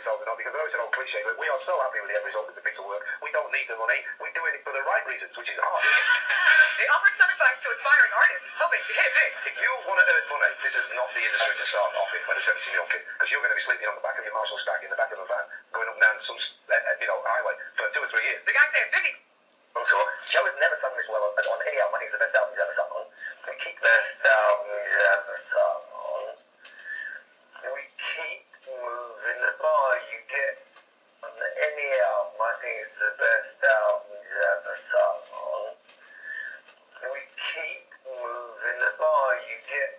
themselves or not, because I know it's an old cliche, but we are so happy with the end result of the piece of work. We don't need the money. We're doing it for the right reasons, which is art. They offered $7 to aspiring artists, hoping to hit it big. If you want to earn money, this is not the industry to start off in when a 17-year-old kid, because you're going to be sleeping on the back of your Marshall stack in the back of a van, going up and down some highway for 2 or 3 years. The guy saying busy. So, Joe has never sung this well as on any album. I think it's the best album he's ever sung on. We keep best album he's ever sung on. We keep moving the bar you get on any album. I think it's the best album he's ever sung on. We keep moving the bar you get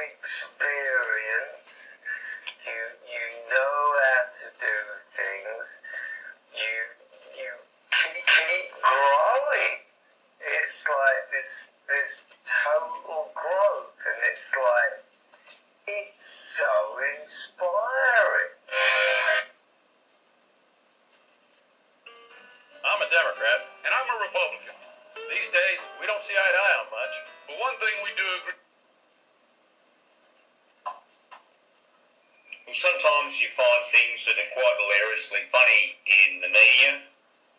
experience. You know how to do things. You keep growing. It's like this total growth, and it's like, it's so inspiring. I'm a Democrat, and I'm a Republican. These days, we don't see eye to eye on much, but one thing we do agree. Sometimes you find things that are quite hilariously funny in the media,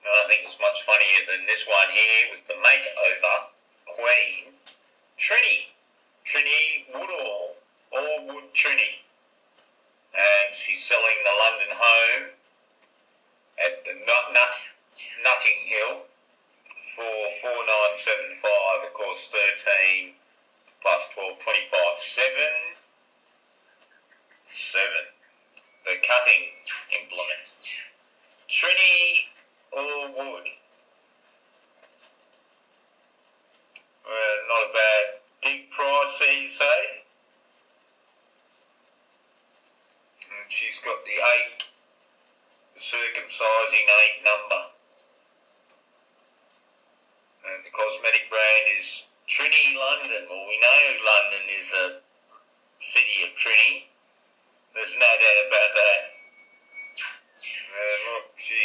and I think it's much funnier than this one here with the makeover queen, Trini Woodall, Allwood Trini, and she's selling the London home at the Nutting Hill for $4,975, of course 13 plus 12, 25, 7. The cutting implement. Trini Allwood. Not a bad gig price, you say. And she's got the circumcising 8 number. And the cosmetic brand is Trini London. Well, we know London is a city of Trini. There's no doubt about that. Look, she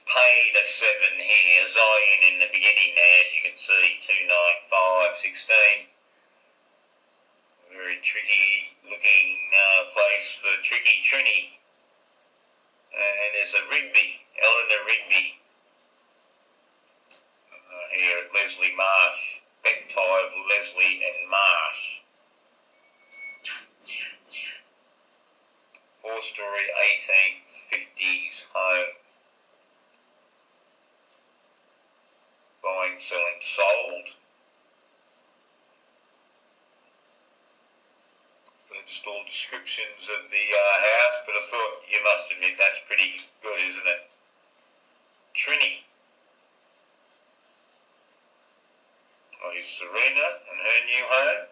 paid a 7 here, Zion in the beginning there, as you can see, 295.16. Very tricky looking place for Tricky Trini. And there's a Rigby, Eleanor Rigby. Here at Leslie Marsh, Becktie of Leslie and Marsh. 4-story 1850s home. Buying, selling, sold. Just all descriptions of the house, but I thought you must admit that's pretty good, isn't it? Trini. Oh, here's Serena and her new home.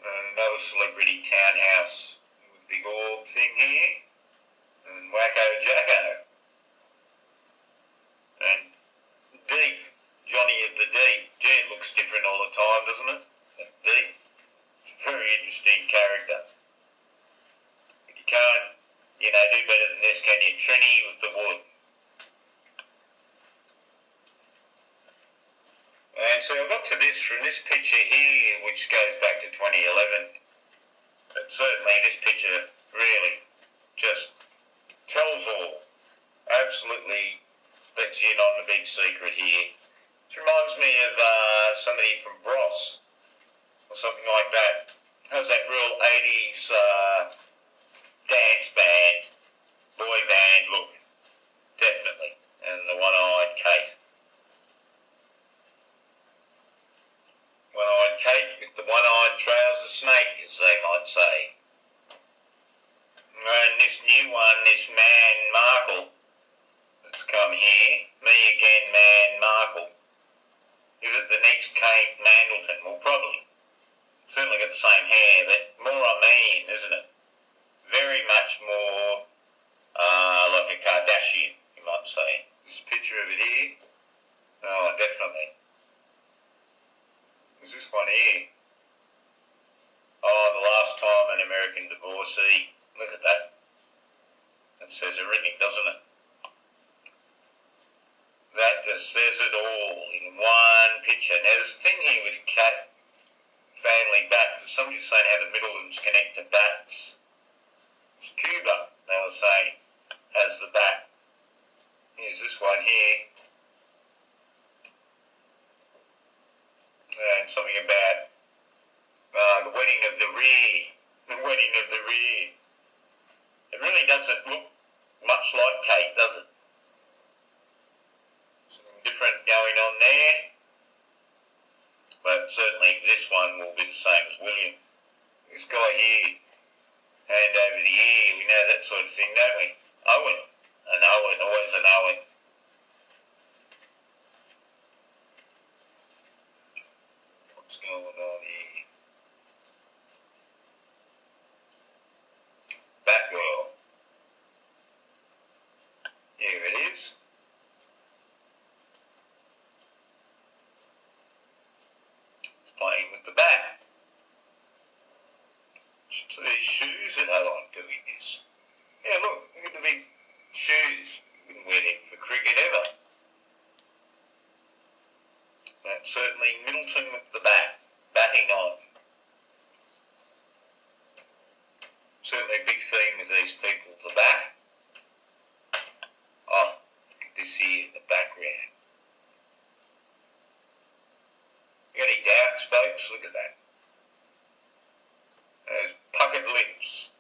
Another celebrity townhouse with big orb thing here. And Wacko Jacko. And Deep, Johnny of the Deep. Gee, it looks different all the time, doesn't it? Deep. Very interesting character. But you can't, do better than this, can you? Trini with the wood. And so I got to this from this picture here, which goes back to 2011. But certainly this picture really just tells all. Absolutely lets you in on the big secret here. It reminds me of somebody from Bros, or something like that. Has that real 80s dance band, boy band look, definitely. And the one-eyed Kate. One-eyed Kate with the one-eyed trouser snake, as they might say. And this new one, this man Markle, that's come here, me again man Markle. Is it the next Kate Mandleton? Well, probably. Certainly got the same hair, but more Armenian, isn't it? Very much more like a Kardashian, you might say. This picture of it here. Oh, definitely. Is this one here? Oh, the last time an American divorcee. Look at that. That says everything, doesn't it? That just says it all in one picture. Now, there's a thing here with Kat family bat. Somebody's saying how the Middletons connect to bats. It's Cuba, they were saying, has the bat. Here's this one here. And something about the wedding of the rear. The wedding of the rear. It really doesn't look much like Kate, does it? Something different going on there. But certainly this one will be the same as William. This guy here, hand over the ear, we know that sort of thing, don't we? Owen. An Owen, always an Owen. What's going on here? Batgirl. Here it is. It's playing with the bat. So these shoes that had on doing this. Yeah, look at the big shoes. You wouldn't wear them for cricket ever. That's certainly Middleton with the bat, batting on. Certainly a big theme with these people, the bat. Oh, look at this here in the background. You got any doubts, folks? Look at that. Those puckered lips.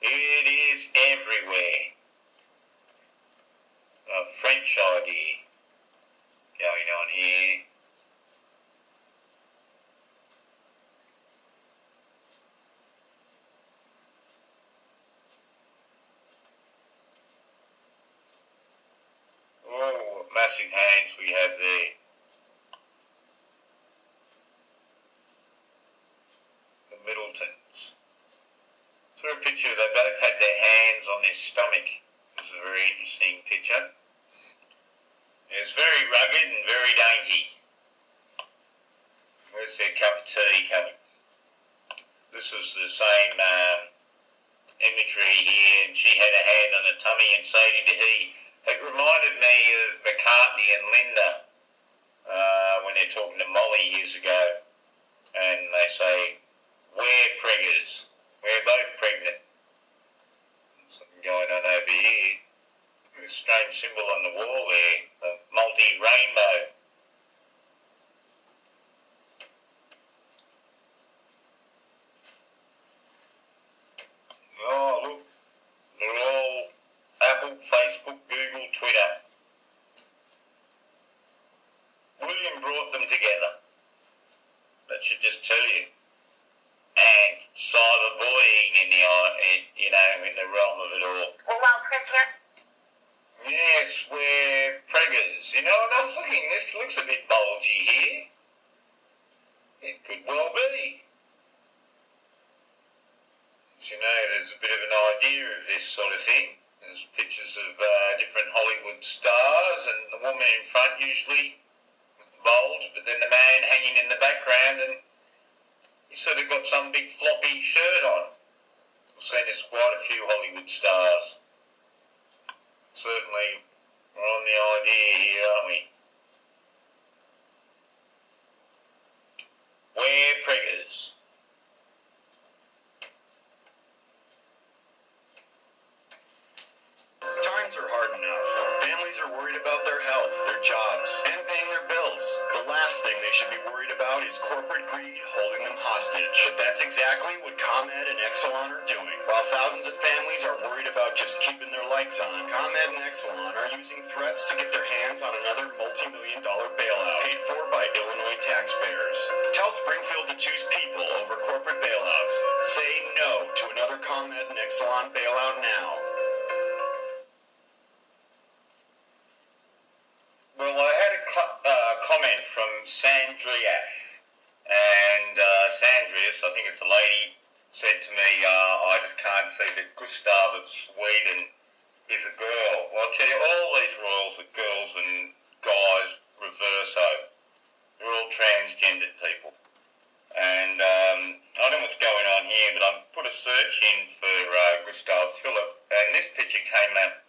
It is everywhere. A French idea going on here. Oh, massive hands we have there. The Middletons. Saw a picture, they both had their hands on their stomach. This is a very interesting picture. It's very rugged and very dainty. Where's their cup of tea coming? This was the same imagery here, and she had a hand on her tummy and Sadie to he. It reminded me of McCartney and Linda when they're talking to Molly years ago, and they say, "We're preggers. We're both pregnant." Something going on over here. A strange symbol on the wall there, a multi-rainbow. Oh, look. They're all Apple, Facebook, Google, Twitter. William brought them together. That should just tell you. And cyberbullying in the realm of it all. Well, while Prince here. Yes, we're preggers. And I was looking, this looks a bit bulgy here. It could well be. As you know, there's a bit of an idea of this sort of thing. There's pictures of different Hollywood stars, and the woman in front usually with the bulge, but then the man hanging in the background, and he's sort of got some big floppy shirt on. We've seen this quite a few Hollywood stars. Certainly, we're on the idea here, aren't we? We're preggers. Times are hard enough. Families are worried about their health, their jobs, and paying their bills. The last thing they should be worried about is corporate greed holding them hostage. But that's exactly what ComEd and Exelon are doing. While thousands of families are worried about just keeping their lights on, ComEd and Exelon are using threats to get their hands on another multi-million-dollar bailout paid for by Illinois taxpayers. Tell Springfield to choose people over corporate bailouts. Say no to another ComEd and Exelon bailout now. Well, I had a comment from Sandrias, and Sandrias, I think it's a lady, said to me, I just can't see that Gustav of Sweden is a girl. Well, I'll tell you, all these royals are girls and guys reverso. They're all transgendered people. And I don't know what's going on here, but I put a search in for Gustav Philip, and this picture came up